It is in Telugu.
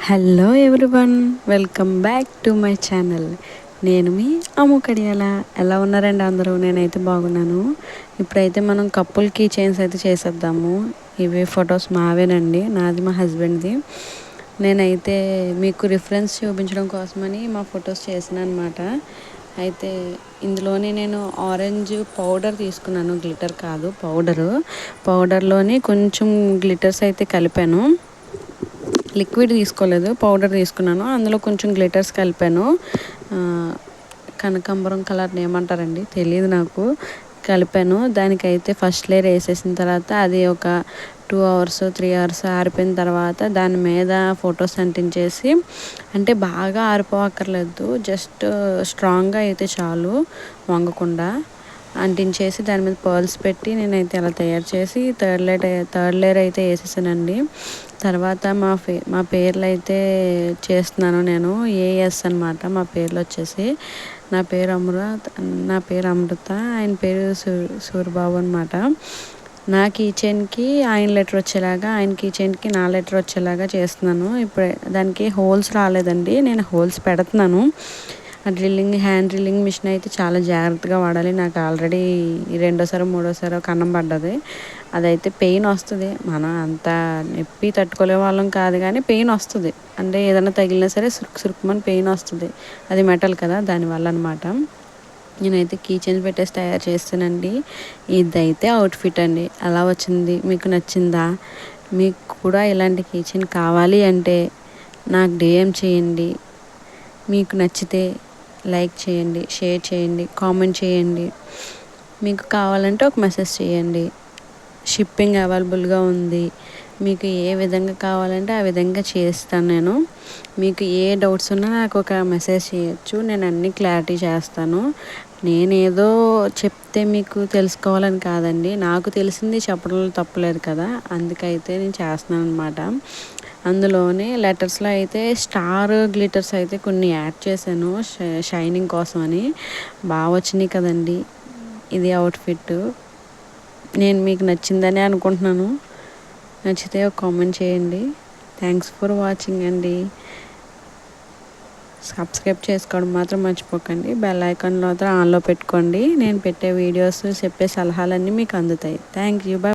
Hello everyone, welcome back to my channel. నేను మీ అమ్ము కడియాల. ఎలా ఉన్నారండి అందరూ? నేనైతే బాగున్నాను. ఇప్పుడైతే మనం కపుల్ కీ చైన్స్ అయితే చేసేద్దాము. ఇవి ఫొటోస్ మావేనండి, నాది మా హస్బెండ్ది. నేనైతే మీకు రిఫరెన్స్ చూపించడం కోసమని మా ఫొటోస్ చేసాను అనమాట. అయితే ఇందులోనే నేను ఆరెంజ్ పౌడర్ తీసుకున్నాను, గ్లిటర్ కాదు పౌడర్లోని కొంచెం గ్లిటర్స్ అయితే కలిపాను. లిక్విడ్ తీసుకోలేదు, పౌడర్ తీసుకున్నాను. అందులో కొంచెం గ్లిటర్స్ కలిపాను. కనకాంబరం కలర్ని ఏమంటారండి, తెలియదు నాకు. కలిపాను. దానికైతే ఫస్ట్ లేయర్ వేసేసిన తర్వాత అది ఒక 2 hours 3 hours ఆరిపోయిన తర్వాత దాని మీద ఫొటోస్ అంటించేసి, అంటే బాగా ఆరిపోక్కర్లేదు, జస్ట్ స్ట్రాంగ్గా అయితే చాలు, వంగకుండా అంటించేసి దాని మీద పర్ల్స్ పెట్టి నేనైతే అలా తయారు చేసి థర్డ్ లేయర్ అయితే వేసేసానండి. తర్వాత మా పేర్లు అయితే చేస్తున్నాను నేను. ఏఎస్ అనమాట మా పేర్లు వచ్చేసి. నా పేరు అమృత, ఆయన పేరు సూరిబాబు అనమాట. నా కీచైన్కి ఆయన లెటర్ వచ్చేలాగా, ఆయన కీచైన్కి నా లెటర్ వచ్చేలాగా చేస్తున్నాను. ఇప్పుడు దానికి హోల్స్ రాలేదండి, నేను హోల్స్ పెడుతున్నాను. హ్యాండ్ డ్రిల్లింగ్ మిషన్ అయితే చాలా జాగ్రత్తగా వాడాలి. నాకు ఆల్రెడీ రెండోసారో మూడోసారో కన్నం పడ్డది. అదైతే పెయిన్ వస్తుంది. మనం అంత నొప్పి తట్టుకోలే వాళ్ళం కాదు, కానీ పెయిన్ వస్తుంది. అంటే ఏదైనా తగిలినా సరే సురుకుమని పెయిన్ వస్తుంది. అది మెటల్ కదా, దానివల్ల అనమాట. నేనైతే కీచైన్స్ పెట్టేసి తయారు చేస్తానండి. ఇదైతే అవుట్ఫిట్ అండి. అలా వచ్చింది. మీకు నచ్చిందా? మీకు కూడా ఇలాంటి కీచైన్ కావాలి అంటే నాకు డిఎం చేయండి. మీకు నచ్చితే లైక్ చేయండి, షేర్ చేయండి, కామెంట్ చేయండి. మీకు కావాలంటే ఒక మెసేజ్ చేయండి. షిప్పింగ్ అవైలబుల్గా ఉంది. మీకు ఏ విధంగా కావాలంటే ఆ విధంగా చేస్తాను నేను. మీకు ఏ డౌట్స్ ఉన్నా నాకు ఒక మెసేజ్ చేయొచ్చు, నేను అన్నీ క్లారిటీ చేస్తాను. నేనేదో చెప్తే మీకు తెలుసుకోవాలని కాదండి, నాకు తెలిసింది చెప్పడంలో తప్పులేదు కదా, అందుకైతే నేను చేస్తున్నాను అనమాట. అందులోనే లెటర్స్లో అయితే స్టార్ గ్లిటర్స్ అయితే కొన్ని యాడ్ చేశాను, షైనింగ్ కోసం అని. బాగా వచ్చినాయి కదండి. ఇది అవుట్ఫిట్. నేను మీకు నచ్చిందని అనుకుంటున్నాను. నచ్చితే ఒక కామెంట్ చేయండి. థ్యాంక్స్ ఫర్ వాచింగ్ అండి. సబ్స్క్రైబ్ చేసుకోవడం మాత్రం మర్చిపోకండి. బెల్ ఐకాన్ మాత్రం ఆన్లో పెట్టుకోండి. నేను పెట్టే వీడియోస్, చెప్పే సలహాలన్నీ మీకు అందుతాయి. Thank you. బాయ్.